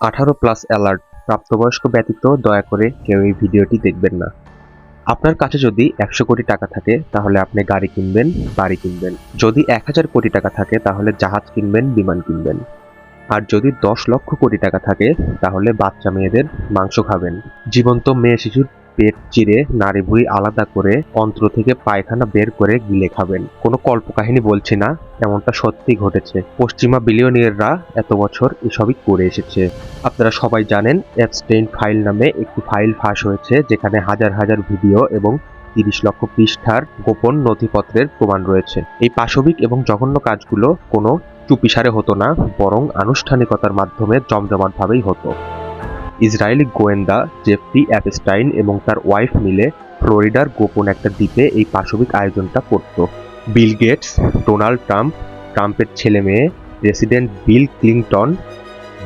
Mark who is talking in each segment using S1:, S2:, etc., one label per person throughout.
S1: 18+ alert, প্রাপ্তবয়স্ক ব্যতীত দয়া করে কেউ এই ভিডিওটি দেখবেন না। আপনার কাছে যদি 100 কোটি টাকা থাকে তাহলে আপনি গাড়ি কিনবেন, বাড়ি কিনবেন। যদি 1000 কোটি টাকা থাকে তাহলে জাহাজ কিনবেন, বিমান কিনবেন। আর যদি 10 লক্ষ কোটি টাকা থাকে তাহলে বাচ্চা মেয়েদের মাংস খাবেন। জীবন্ত মেয়ে শিশুর পেট চিরে নাড়ি ভুঁড়ি আলাদা করে অন্ত্র থেকে পায়খানা বের করে গিলে খাবেন। কোনো কল্পকাহিনী বলছি না, এমনটা সত্যি ঘটেছে। পশ্চিমা বিলিয়নিয়াররা এত বছর এসবই করে এসেছে। আপনারা সবাই জানেন এপস্টেইন ফাইল নামে একটি ফাইল ফাঁস হয়েছে, যেখানে হাজার হাজার ভিডিও এবং 30 লক্ষ পৃষ্ঠার গোপন নথিপত্রের প্রমাণ রয়েছে। এই পাশবিক এবং জঘন্য কাজগুলো কোনো চুপিসারে হতো না, বরং আনুষ্ঠানিকতার মাধ্যমে জমজমাটভাবেই হতো। ইসরায়েলি গোয়েন্দা জেফরি অ্যাপস্টাইন এবং তার ওয়াইফ মিলে ফ্লোরিডার গোপন একটা দ্বীপে এই পাশবিক আয়োজনটা করত। বিল গেটস, ডোনাল্ড ট্রাম্প, ট্রাম্পের ছেলে মেয়ে, president Bill Clinton,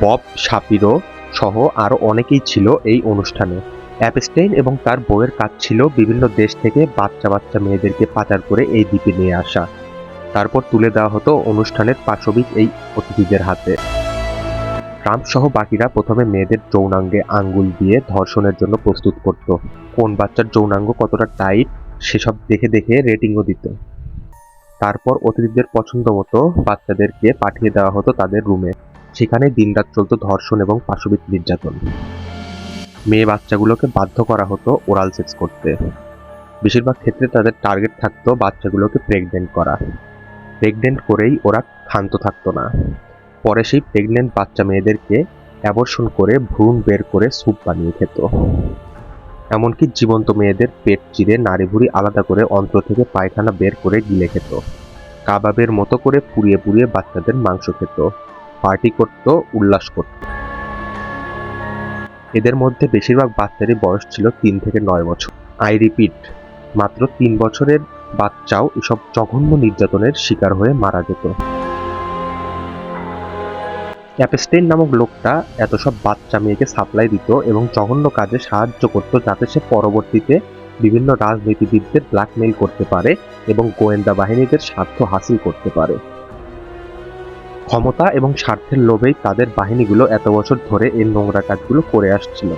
S1: Bob Shapiro সহ আরও অনেকেই ছিল এই অনুষ্ঠানে। অ্যাপস্টাইন এবং তার বউয়ের কাজ ছিল বিভিন্ন দেশ থেকে বাচ্চা বাচ্চা মেয়েদেরকে পাচার করে এই দ্বীপে নিয়ে আসা, তারপর তুলে দেওয়া হতো অনুষ্ঠানের পাশবিক এই অতিথিদের হাতে। ট্রাম্প সহ বাকিরা প্রথমে মেয়েদের যৌনাঙ্গে আঙ্গুল দিয়ে ধর্ষণের জন্য প্রস্তুত করত। কোন বাচ্চার যৌনাঙ্গ কতটা টাইট সেসব দেখে দেখে রেটিংও দিত। তারপর অতিথিদের পছন্দ মতো বাচ্চাদেরকে পাঠিয়ে দেওয়া হতো তাদের রুমে। সেখানে দিনরাত চলত ধর্ষণ এবং পাশবিক নির্যাতন। মেয়ে বাচ্চাগুলোকে বাধ্য করা হতো ওরাল সেক্স করতে। বেশিরভাগ ক্ষেত্রে তাদের টার্গেট থাকতো বাচ্চাগুলোকে প্রেগনেন্ট করা। প্রেগনেন্ট করেই ওরা ক্ষান্ত থাকতো না। পরে সেই প্রেগনেন্ট বাচ্চা মেয়েদেরকে অ্যাবর্শন করে ভ্রূণ বের করে স্যুপ বানিয়ে খেত। এমনকি জীবন্ত মেয়েদের পেট চিরে নাড়ি ভুঁড়ি আলাদা করে অন্ত্র থেকে পায়খানা বের করে গিলে খেত। কাবাবের মতো করে পুড়িয়ে পুড়িয়ে বাচ্চাদের মাংস খেত, পার্টি করত, উল্লাস করত। এদের মধ্যে বেশিরভাগ বাচ্চারই বয়স ছিল 3 থেকে 9 বছর। আই রিপিট, মাত্র 3 বছরের বাচ্চাও এসব জঘন্য নির্যাতনের শিকার হয়ে মারা যেত। অ্যাপস্টেইন নামক লোকটা এত সব বাচ্চা মেয়েকে সাপ্লাই দিত এবং জঘন্য কাজে সাহায্য করত, যাতে সে পরবর্তীতে বিভিন্ন রাজনীতিবিদদের ব্ল্যাকমেইল করতে পারে এবং গোয়েন্দা বাহিনীদের স্বার্থ হাসিল করতে পারে। ক্ষমতা এবং স্বার্থের লোভেই তাদের বাহিনীগুলো এত বছর ধরে এই নোংরা কাজগুলো করে আসছিল।